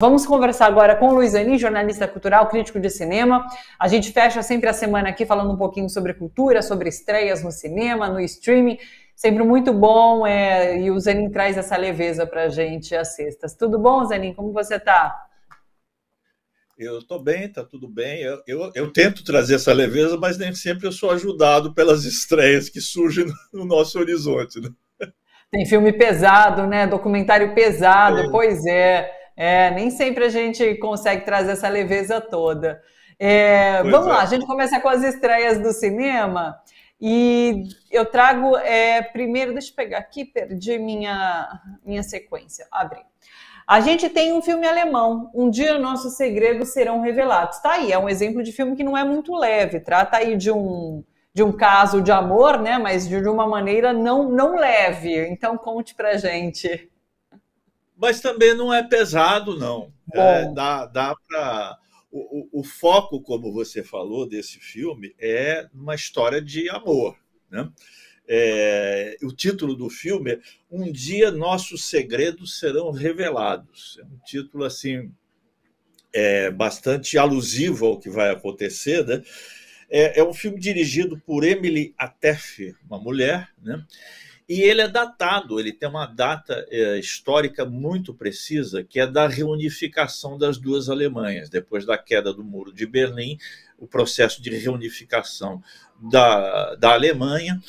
Vamos conversar agora com o Luiz Zanin, jornalista cultural, crítico de cinema. A gente fecha sempre a semana aqui falando um pouquinho sobre cultura, sobre estreias no cinema, no streaming. Sempre muito bom, e o Zanin traz essa leveza para a gente às sextas. Tudo bom, Zanin? Como você está? Eu estou bem, está tudo bem. Eu tento trazer essa leveza, mas nem sempre eu sou ajudado pelas estreias que surgem no nosso horizonte, né? Tem filme pesado, né? Documentário pesado, pois é. Nem sempre a gente consegue trazer essa leveza toda. Pois Vamos lá, é. a gente começa com as estreias do cinema e eu trago primeiro, deixa eu pegar aqui, perdi minha sequência. Abri. A gente tem um filme alemão, Um Dia Nossos Segredos Serão Revelados. Tá aí, é um exemplo de filme que não é muito leve, trata aí de um caso de amor, né? Mas de uma maneira não leve. Então conte pra gente. Mas também não é pesado, não. Bom, Dá para. O foco, como você falou, desse filme é uma história de amor, né? O título do filme é Um Dia Nossos Segredos Serão Revelados. É um título assim bastante alusivo ao que vai acontecer, né? É um filme dirigido por Emily Atef, uma mulher, né? E ele é datado, ele tem uma data histórica muito precisa, que é da reunificação das duas Alemanhas. Depois da queda do Muro de Berlim, o processo de reunificação da Alemanha,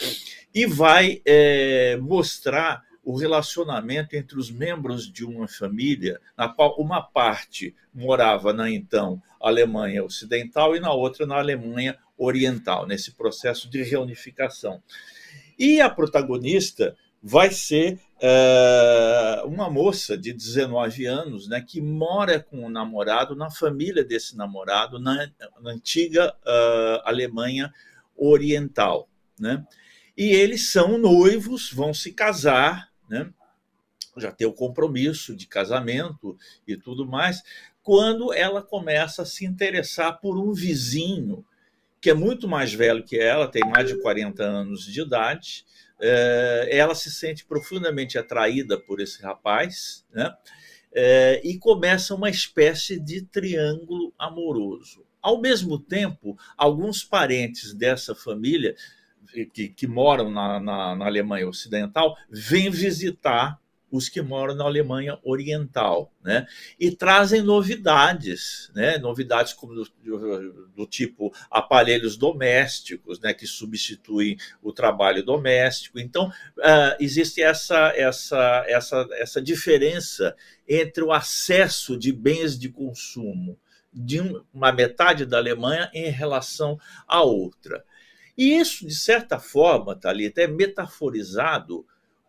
e vai mostrar o relacionamento entre os membros de uma família, na qual uma parte morava na então Alemanha Ocidental e na outra na Alemanha Oriental, nesse processo de reunificação. E a protagonista vai ser uma moça de 19 anos, né, que mora com o namorado, na família desse namorado, na antiga Alemanha Oriental, né? E eles são noivos, vão se casar, né? Já tem o compromisso de casamento e tudo mais, quando ela começa a se interessar por um vizinho que é muito mais velho que ela, tem mais de 40 anos de idade. Ela se sente profundamente atraída por esse rapaz, né? E começa uma espécie de triângulo amoroso. Ao mesmo tempo, alguns parentes dessa família que moram na Alemanha Ocidental vêm visitar os que moram na Alemanha Oriental, né? E trazem novidades, né? Novidades como do tipo aparelhos domésticos, né? Que substituem o trabalho doméstico. Então, existe essa diferença entre o acesso de bens de consumo de uma metade da Alemanha em relação à outra. E isso, de certa forma, Thalita, é metaforizado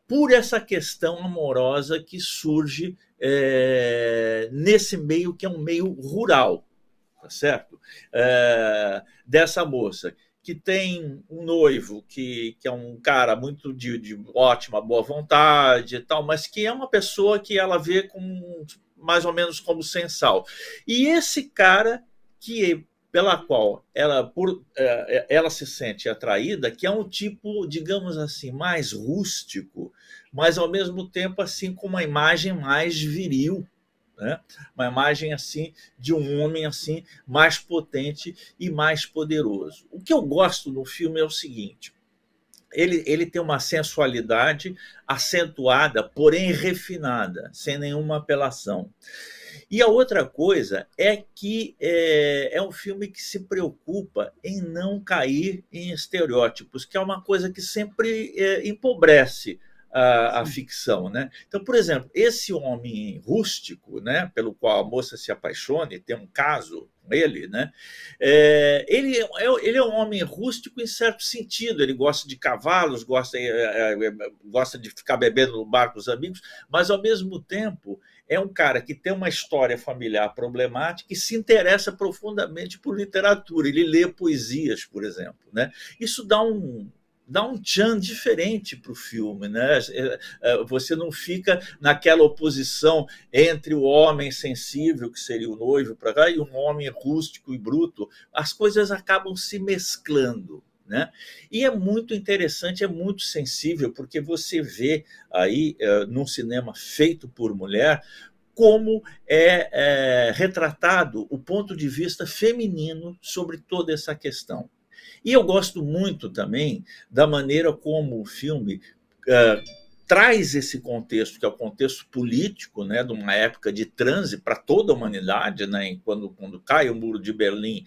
por essa questão amorosa que surge nesse meio que é um meio rural, tá certo? Dessa moça que tem um noivo que é um cara muito de ótima boa vontade e tal, mas que é uma pessoa que ela vê com mais ou menos como sensal. E esse cara que pela qual ela se sente atraída, que é um tipo, digamos assim, mais rústico, mas ao mesmo tempo assim com uma imagem mais viril, né? Uma imagem assim de um homem assim mais potente e mais poderoso. O que eu gosto no filme é o seguinte: ele tem uma sensualidade acentuada, porém refinada, sem nenhuma apelação. E a outra coisa é que é um filme que se preocupa em não cair em estereótipos, que é uma coisa que sempre empobrece a ficção, né? Então, por exemplo, esse homem rústico, né, pelo qual a moça se apaixona e tem um caso com ele, né? Ele é um homem rústico em certo sentido. Ele gosta de cavalos, gosta de ficar bebendo no bar com os amigos, mas ao mesmo tempo é um cara que tem uma história familiar problemática e se interessa profundamente por literatura. Ele lê poesias, por exemplo, né? Isso dá um tchan diferente para o filme, né? Você não fica naquela oposição entre o homem sensível, que seria o noivo, para cá, e um homem rústico e bruto. As coisas acabam se mesclando, né? E é muito interessante, é muito sensível, porque você vê aí, num cinema feito por mulher, como é retratado o ponto de vista feminino sobre toda essa questão. E eu gosto muito também da maneira como o filme traz esse contexto, que é o contexto político, né, de uma época de transe para toda a humanidade, né, quando cai o Muro de Berlim,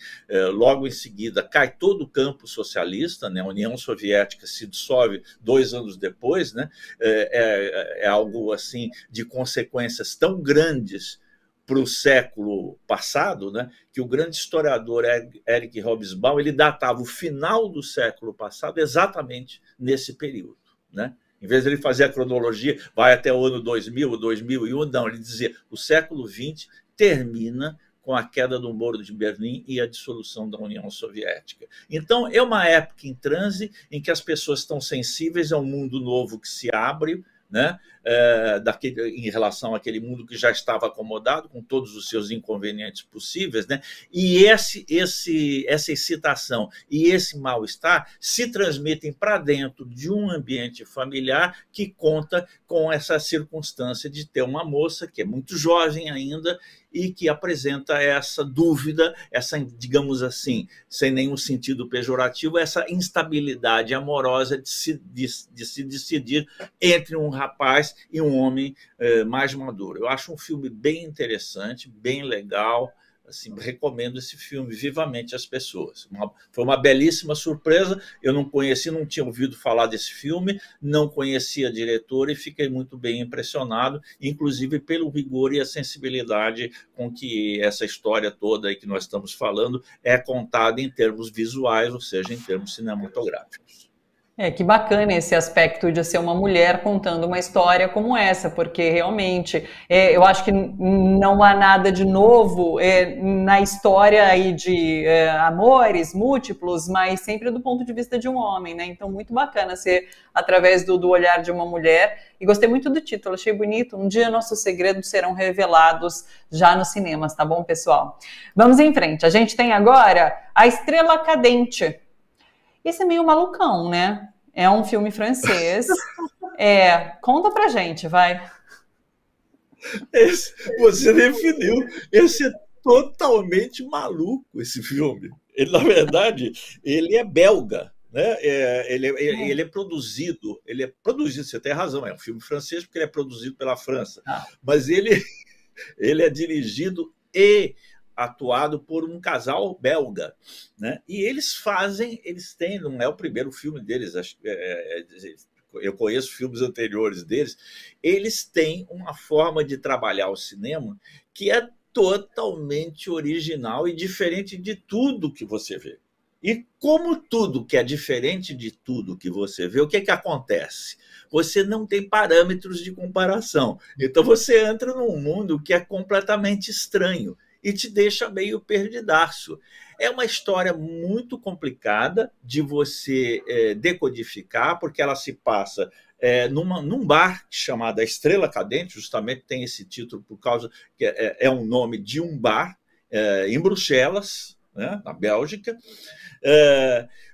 logo em seguida cai todo o campo socialista, né, a União Soviética se dissolve 2 anos depois, né, é algo assim de consequências tão grandes para o século passado, né, que o grande historiador Eric Hobsbawm ele datava o final do século passado exatamente nesse período, né? Em vez de ele fazer a cronologia, vai até o ano 2000, 2001, não, ele dizia o século XX termina com a queda do Muro de Berlim e a dissolução da União Soviética. Então, é uma época em transe em que as pessoas estão sensíveis ao mundo novo que se abre, né, em relação àquele mundo que já estava acomodado, com todos os seus inconvenientes possíveis, né? E essa excitação e esse mal-estar se transmitem para dentro de um ambiente familiar que conta com essa circunstância de ter uma moça que é muito jovem ainda e que apresenta essa dúvida, essa, digamos assim, sem nenhum sentido pejorativo, essa instabilidade amorosa de se decidir entre um rapaz e um homem mais maduro. Eu acho um filme bem interessante, bem legal. Assim, recomendo esse filme vivamente às pessoas. Foi uma belíssima surpresa. Eu não conheci, não tinha ouvido falar desse filme, não conhecia a diretora e fiquei muito bem impressionado, inclusive pelo rigor e a sensibilidade com que essa história toda aí que nós estamos falando é contada em termos visuais, ou seja, em termos cinematográficos. Que bacana esse aspecto de ser uma mulher contando uma história como essa, porque realmente eu acho que não há nada de novo na história aí de amores múltiplos, mas sempre do ponto de vista de um homem, né? Então, muito bacana ser através do olhar de uma mulher. E gostei muito do título, achei bonito. Um dia nossos segredos serão revelados já nos cinemas, tá bom, pessoal? Vamos em frente. A gente tem agora A Estrela Cadente. Esse é meio malucão, né? É um filme francês. Conta pra gente, vai. Você definiu. Esse é totalmente maluco, esse filme. Ele, na verdade, ele é belga, né? Ele é produzido, você tem razão, é um filme francês porque ele é produzido pela França. Mas ele é dirigido e atuado por um casal belga, né? E eles têm, não é o primeiro filme deles, eu conheço filmes anteriores deles, eles têm uma forma de trabalhar o cinema que é totalmente original e diferente de tudo que você vê. E como tudo que é diferente de tudo que você vê, o que acontece? Você não tem parâmetros de comparação. Então você entra num mundo que é completamente estranho e te deixa meio perdidaço. É uma história muito complicada de você decodificar, porque ela se passa num bar chamado Estrela Cadente, justamente tem esse título por causa que é um nome de um bar em Bruxelas, né, na Bélgica.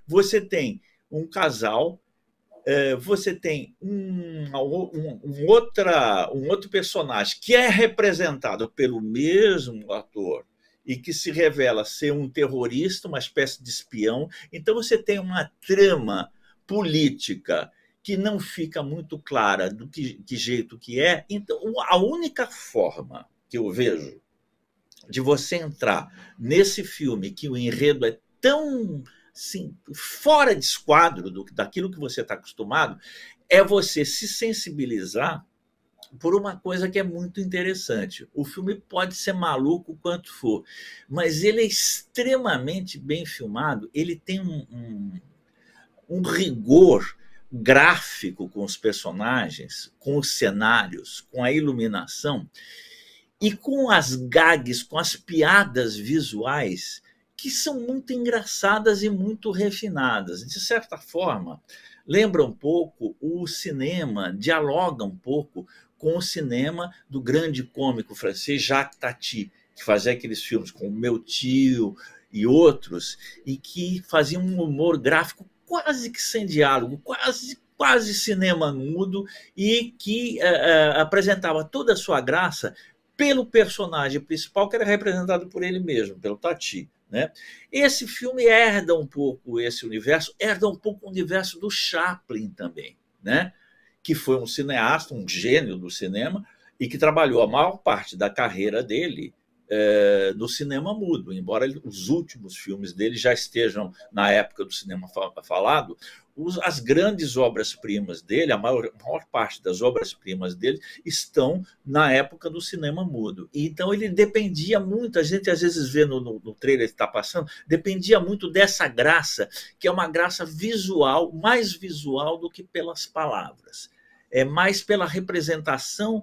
Você tem um casal, você tem um outro personagem que é representado pelo mesmo ator e que se revela ser um terrorista, uma espécie de espião. Então você tem uma trama política que não fica muito clara do que jeito que é. Então, a única forma que eu vejo de você entrar nesse filme, que o enredo é tão assim, fora de esquadro daquilo que você está acostumado, é você se sensibilizar por uma coisa que é muito interessante. O filme pode ser maluco quanto for, mas ele é extremamente bem filmado, ele tem um rigor gráfico com os personagens, com os cenários, com a iluminação e com as gags, com as piadas visuais que são muito engraçadas e muito refinadas. De certa forma, lembra um pouco o cinema, dialoga um pouco com o cinema do grande cômico francês Jacques Tati, que fazia aqueles filmes com o Meu Tio e outros, e que fazia um humor gráfico quase que sem diálogo, quase cinema mudo, e que apresentava toda a sua graça pelo personagem principal, que era representado por ele mesmo, pelo Tati, né? Esse filme herda um pouco esse universo, herda um pouco o universo do Chaplin também, né? Que foi um cineasta, um gênio do cinema, e que trabalhou a maior parte da carreira dele no cinema mudo, embora os últimos filmes dele já estejam na época do cinema falado. As grandes obras-primas dele, a maior parte das obras-primas dele estão na época do cinema mudo. E então ele dependia muito, a gente às vezes vê no trailer que está passando, dependia muito dessa graça, que é uma graça visual, mais visual do que pelas palavras. É mais pela representação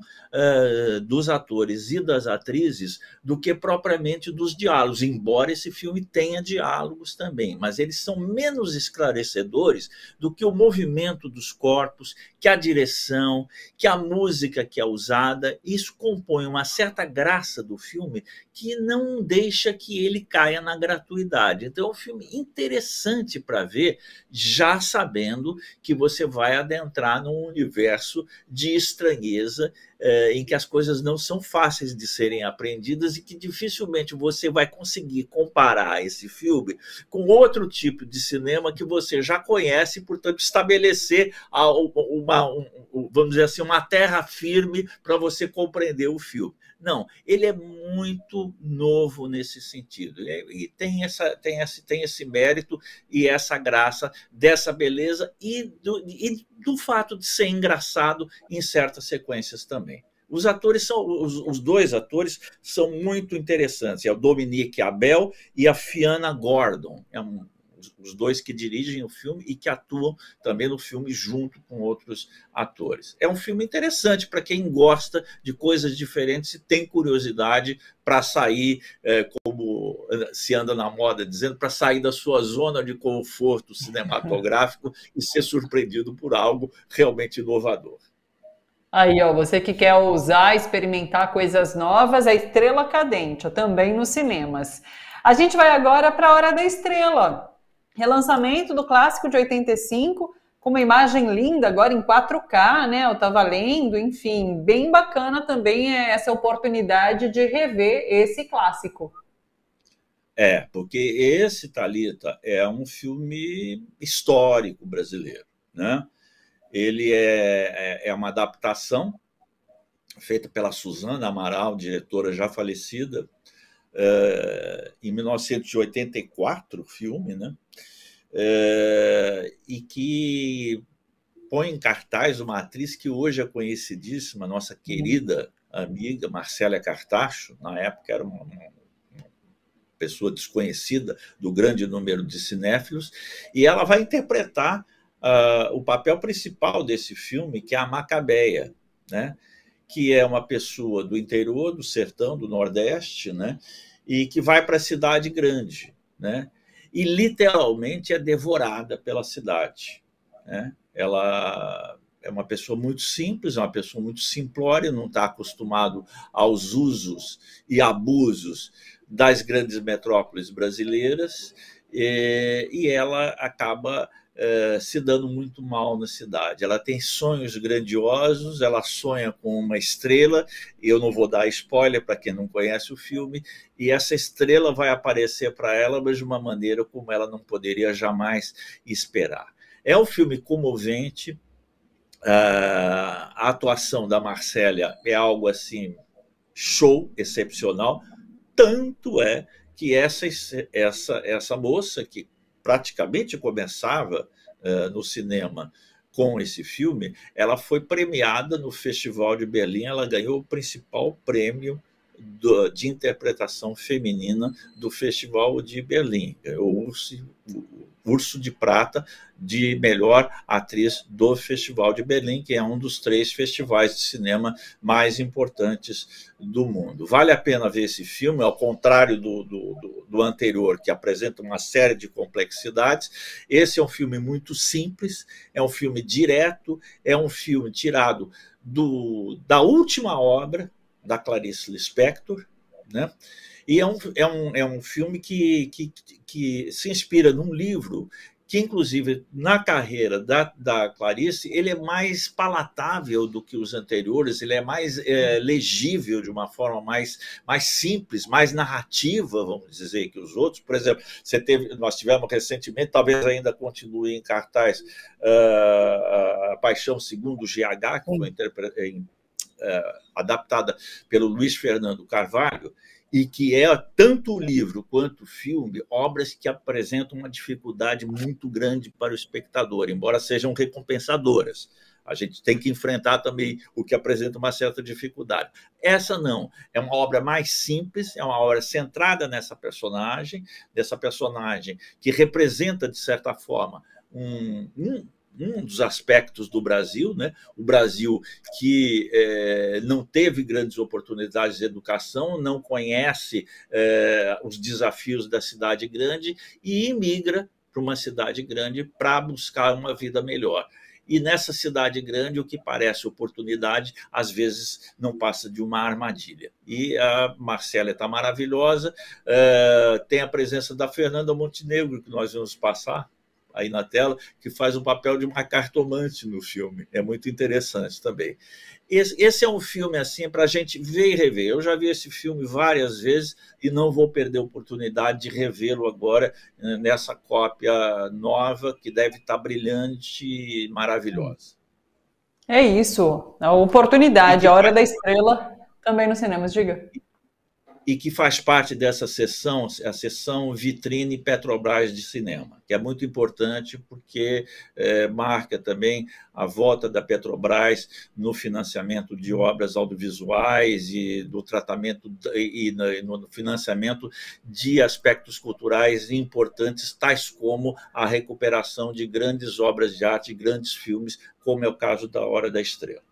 dos atores e das atrizes do que propriamente dos diálogos, embora esse filme tenha diálogos também, mas eles são menos esclarecedores do que o movimento dos corpos, que a direção, que a música que é usada. Isso compõe uma certa graça do filme que não deixa que ele caia na gratuidade. Então é um filme interessante para ver, já sabendo que você vai adentrar num universo de estranheza, em que as coisas não são fáceis de serem aprendidas e que dificilmente você vai conseguir comparar esse filme com outro tipo de cinema que você já conhece, portanto estabelecer vamos dizer assim, uma terra firme para você compreender o filme. Não, ele é muito novo nesse sentido, e tem esse mérito e essa graça dessa beleza e do fato de ser engraçado em certas sequências também. Os dois atores são muito interessantes, é o Dominique Abel e a Fiona Gordon, os dois que dirigem o filme e que atuam também no filme junto com outros atores. É um filme interessante para quem gosta de coisas diferentes e tem curiosidade para sair, como se anda na moda dizendo, para sair da sua zona de conforto cinematográfico e ser surpreendido por algo realmente inovador. Aí, ó, você que quer ousar, experimentar coisas novas, a Estrela Cadente, também nos cinemas. A gente vai agora para a Hora da Estrela. Relançamento do clássico de 85, com uma imagem linda, agora em 4K, né? Eu estava lendo, enfim, bem bacana também essa oportunidade de rever esse clássico. Porque esse, Thalita, é um filme histórico brasileiro, né? Ele é uma adaptação feita pela Suzana Amaral, diretora já falecida, em 1984, o filme, né? E que põe em cartaz uma atriz que hoje é conhecidíssima, nossa querida amiga Marcélia Cartacho. Na época era uma pessoa desconhecida do grande número de cinéfilos, e ela vai interpretar o papel principal desse filme, que é a Macabeia, né? Que é uma pessoa do interior, do sertão, do Nordeste, né? E que vai para a cidade grande, né? E literalmente é devorada pela cidade, né? Ela é uma pessoa muito simples, é uma pessoa muito simplória, não está acostumado aos usos e abusos das grandes metrópoles brasileiras, e ela acaba se dando muito mal na cidade. Ela tem sonhos grandiosos, ela sonha com uma estrela, eu não vou dar spoiler para quem não conhece o filme, e essa estrela vai aparecer para ela, mas de uma maneira como ela não poderia jamais esperar. É um filme comovente, a atuação da Marcélia é algo assim, show, excepcional, tanto é que essa moça que praticamente começava no cinema com esse filme, ela foi premiada no Festival de Berlim, ela ganhou o principal prêmio de interpretação feminina do Festival de Berlim, o Urso de Prata de melhor atriz do Festival de Berlim, que é um dos 3 festivais de cinema mais importantes do mundo. Vale a pena ver esse filme, ao contrário do anterior, que apresenta uma série de complexidades. Esse é um filme muito simples, é um filme direto, é um filme tirado da última obra da Clarice Lispector, né? E é um filme que se inspira num livro que, inclusive, na carreira da Clarice, ele é mais palatável do que os anteriores, ele é mais legível de uma forma mais simples, mais narrativa, vamos dizer, que os outros. Por exemplo, nós tivemos recentemente, talvez ainda continue em cartaz, A Paixão Segundo GH, que foi adaptada pelo Luiz Fernando Carvalho, e que é, tanto o livro quanto o filme, obras que apresentam uma dificuldade muito grande para o espectador, embora sejam recompensadoras. A gente tem que enfrentar também o que apresenta uma certa dificuldade. Essa não, é uma obra mais simples, é uma obra centrada nessa personagem que representa, de certa forma, um dos aspectos do Brasil, né? O Brasil que não teve grandes oportunidades de educação, não conhece os desafios da cidade grande e imigra para uma cidade grande para buscar uma vida melhor. E nessa cidade grande, o que parece oportunidade, às vezes não passa de uma armadilha. E a Marcela está maravilhosa, tem a presença da Fernanda Montenegro, que nós vamos passar aí na tela, que faz o papel de uma cartomante no filme. É muito interessante também. Esse é um filme assim para a gente ver e rever. Eu já vi esse filme várias vezes e não vou perder a oportunidade de revê-lo agora nessa cópia nova, que deve estar brilhante e maravilhosa. É isso, a oportunidade, a Hora da Estrela, também nos cinemas, diga. E que faz parte dessa sessão, a sessão Vitrine Petrobras de Cinema, que é muito importante porque marca também a volta da Petrobras no financiamento de obras audiovisuais e do tratamento e no financiamento de aspectos culturais importantes, tais como a recuperação de grandes obras de arte, grandes filmes, como é o caso da Hora da Estrela.